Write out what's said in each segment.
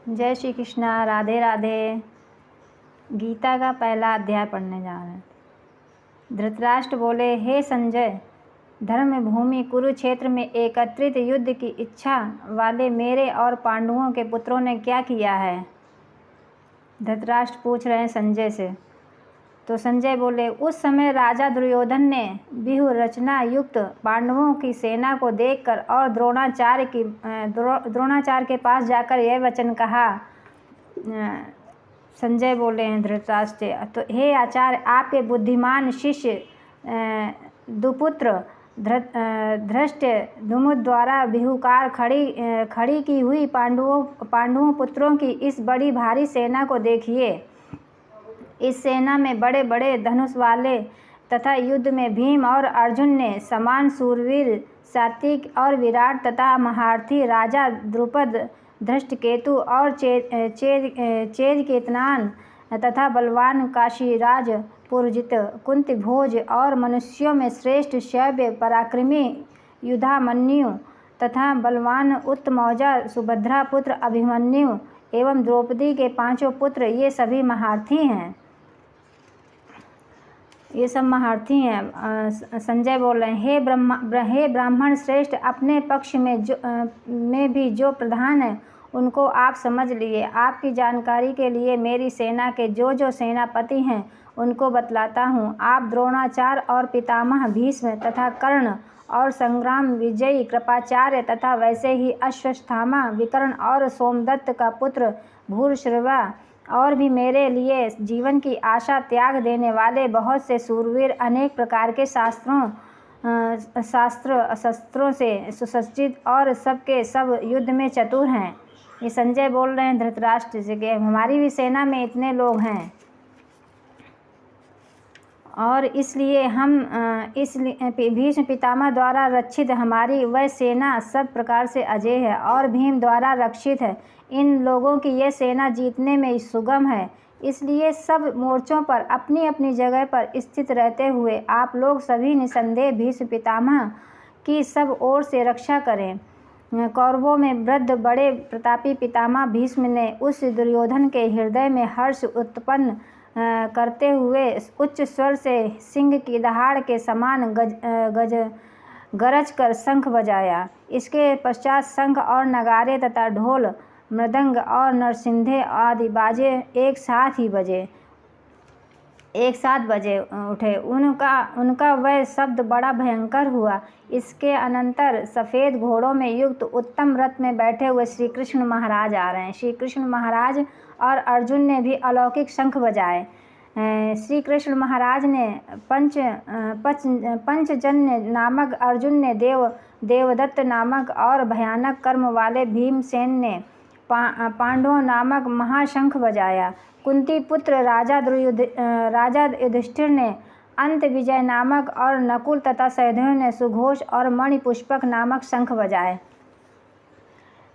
जय श्री कृष्णा। राधे राधे। गीता का पहला अध्याय पढ़ने जा रहे हैं। धृतराष्ट्र बोले, हे संजय, धर्म भूमि कुरुक्षेत्र में एकत्रित युद्ध की इच्छा वाले मेरे और पांडवों के पुत्रों ने क्या किया है? धृतराष्ट्र पूछ रहे हैं संजय से। तो संजय बोले, उस समय राजा दुर्योधन ने व्यूह रचना युक्त पांडवों की सेना को देखकर और द्रोणाचार्य के पास जाकर यह वचन कहा। संजय बोले हैं धृतराष्ट्र से, तो हे आचार्य, आपके बुद्धिमान शिष्य दुपुत्र धृष्टद्युम्न द्वारा व्यूहकार खड़ी की हुई पांडवों पुत्रों की इस बड़ी भारी सेना को देखिए। इस सेना में बड़े बड़े धनुष वाले तथा युद्ध में भीम और अर्जुन ने समान सूरवीर सात्विक और विराट तथा महारथी राजा द्रुपद, धृष्टकेतु और चेदकेतनान तथा बलवान काशीराज पुरजित, कुंती भोज और मनुष्यों में श्रेष्ठ शैव्य पराक्रमी युधामन्यु तथा बलवान उत्तमौजा सुभद्रा पुत्र अभिमन्यु एवं द्रौपदी के 5 पुत्र, ये सभी महारथी हैं। ये सब महारथी हैं। संजय बोल रहे हैं, हे ब्राह्मण श्रेष्ठ, अपने पक्ष में भी जो प्रधान है उनको आप समझ लिए। आपकी जानकारी के लिए मेरी सेना के जो सेनापति हैं उनको बतलाता हूँ। आप द्रोणाचार्य और पितामह भीष्म तथा कर्ण और संग्राम विजयी कृपाचार्य तथा वैसे ही अश्वत्थामा, विकर्ण और सोमदत्त का पुत्र भूरिश्रवा और भी मेरे लिए जीवन की आशा त्याग देने वाले बहुत से सूरवीर अनेक प्रकार के शस्त्रों से सुसज्जित और सबके सब युद्ध में चतुर हैं। ये संजय बोल रहे हैं धृतराष्ट्र से कि हमारी भी सेना में इतने लोग हैं और इसलिए भीष्म पितामह द्वारा रक्षित हमारी वह सेना सब प्रकार से अजय है और भीम द्वारा रक्षित है। इन लोगों की यह सेना जीतने में सुगम है। इसलिए सब मोर्चों पर अपनी अपनी जगह पर स्थित रहते हुए आप लोग सभी निसंदेह भीष्म पितामह की सब ओर से रक्षा करें। कौरवों में वृद्ध बड़े प्रतापी पितामह भीष्म ने उस दुर्योधन के हृदय में हर्ष उत्पन्न करते हुए उच्च स्वर से सिंह की दहाड़ के समान गरज कर शंख बजाया। इसके पश्चात शंख और नगारे तथा ढोल, मृदंग और नरसिंधे आदि बाजे एक साथ बजे उठे। उनका वह शब्द बड़ा भयंकर हुआ। इसके अनंतर सफ़ेद घोड़ों में युक्त उत्तम रथ में बैठे हुए श्री कृष्ण महाराज आ रहे हैं। श्री कृष्ण महाराज और अर्जुन ने भी अलौकिक शंख बजाए। श्री कृष्ण महाराज ने पंचजन्य नामक, अर्जुन ने देवदत्त नामक और भयानक कर्म वाले भीमसेन ने पांडवों नामक महाशंख बजाया। कुंती पुत्र राजा युधिष्ठिर ने अंत विजय नामक और नकुल तथा सहदेव ने सुघोष और मणिपुष्पक नामक शंख बजाए।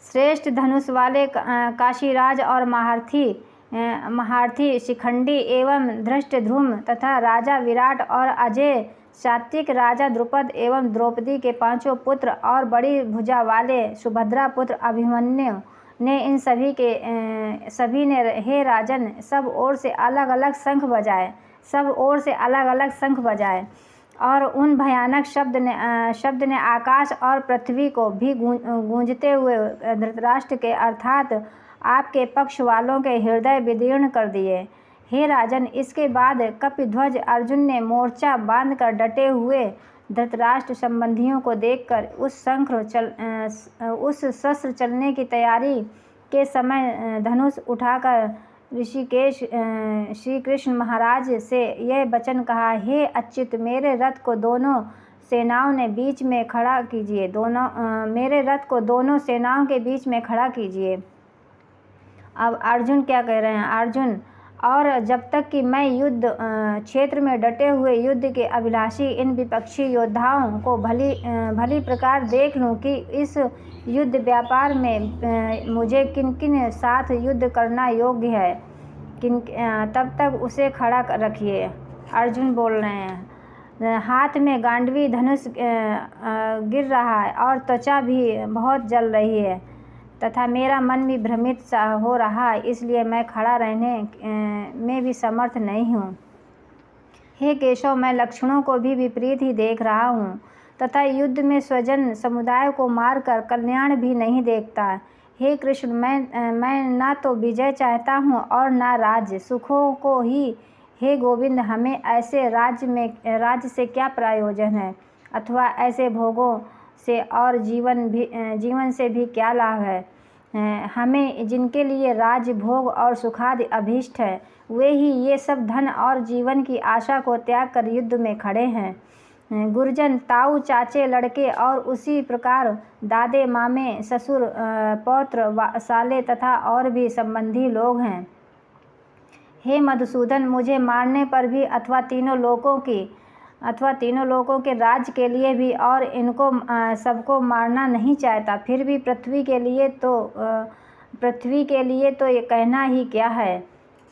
श्रेष्ठ धनुष वाले काशीराज और महारथी शिखंडी एवं धृष्टद्युम्न तथा राजा विराट और अजय सात्विक राजा द्रुपद एवं द्रौपदी के 5 पुत्र और बड़ी भुजा वाले सुभद्रा पुत्र अभिमन्यु ने इन सभी ने हे राजन सब ओर से अलग अलग शंख बजाए और उन भयानक शब्द ने आकाश और पृथ्वी को भी गूंजते हुए धृतराष्ट्र के अर्थात आपके पक्ष वालों के हृदय विदीर्ण कर दिए। हे राजन, इसके बाद कपिध्वज अर्जुन ने मोर्चा बांधकर डटे हुए धृतराष्ट्र संबंधियों को देखकर उस शस्त्र चलने की तैयारी के समय धनुष उठाकर ऋषिकेश श्री कृष्ण महाराज से यह वचन कहा, हे अच्युत, मेरे रथ को दोनों सेनाओं के बीच में खड़ा कीजिए। अब अर्जुन क्या कह रहे हैं? अर्जुन, और जब तक कि मैं युद्ध क्षेत्र में डटे हुए युद्ध के अभिलाषी इन विपक्षी योद्धाओं को भली प्रकार देख लूं कि इस युद्ध व्यापार में मुझे किन किन साथ युद्ध करना योग्य है, तब तक उसे खड़ा रखिए। अर्जुन बोल रहे हैं, हाथ में गांडवी धनुष गिर रहा है और त्वचा भी बहुत जल रही है तथा मेरा मन भी भ्रमित सा हो रहा है, इसलिए मैं खड़ा रहने में भी समर्थ नहीं हूँ। हे केशव, मैं लक्षणों को भी विपरीत ही देख रहा हूँ तथा युद्ध में स्वजन समुदाय को मारकर कल्याण भी नहीं देखता। हे कृष्ण, मैं ना तो विजय चाहता हूँ और ना राज्य सुखों को ही। हे गोविंद, हमें ऐसे राज्य से क्या प्रयोजन है, अथवा ऐसे भोगों से और जीवन से भी क्या लाभ है। हमें जिनके लिए राज्य, भोग और सुखादि अभीष्ट है, वे ही ये सब धन और जीवन की आशा को त्याग कर युद्ध में खड़े हैं। गुरुजन, ताऊ, चाचे, लड़के और उसी प्रकार दादे, मामे, ससुर, पौत्र, साले तथा और भी संबंधी लोग हैं। हे मधुसूदन, मुझे मारने पर भी अथवा तीनों लोकों के राज्य के लिए भी और इनको सबको मारना नहीं चाहता, फिर भी पृथ्वी के लिए तो ये कहना ही क्या है।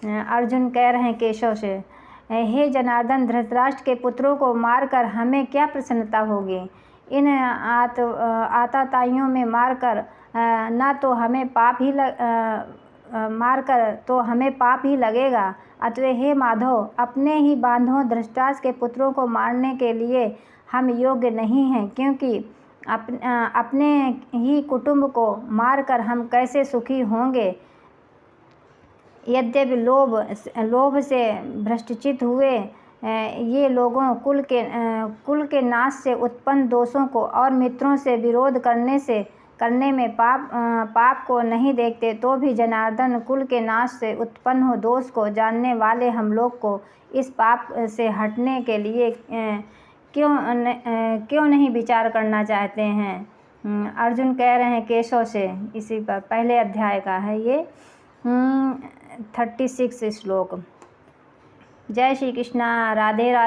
अर्जुन कह रहे हैं केशव से, हे जनार्दन, धृतराष्ट्र के पुत्रों को मारकर हमें क्या प्रसन्नता होगी। इन आतताइयों में मारकर तो हमें पाप ही लगेगा। अतः हे माधव, अपने ही बांधवों धृतराष्ट्र के पुत्रों को मारने के लिए हम योग्य नहीं हैं, क्योंकि अपने ही कुटुंब को मारकर हम कैसे सुखी होंगे। यद्यपि लोभ से भ्रष्टचित हुए ये लोगों कुल के नाश से उत्पन्न दोषों को और मित्रों से विरोध करने में पाप को नहीं देखते, तो भी जनार्दन, कुल के नाश से उत्पन्न हो दोष को जानने वाले हम लोग को इस पाप से हटने के लिए क्यों नहीं विचार करना चाहते हैं। अर्जुन कह रहे हैं केशव से, इसी पर पहले अध्याय का है ये 36 श्लोक। जय श्री कृष्णा। राधे राधे।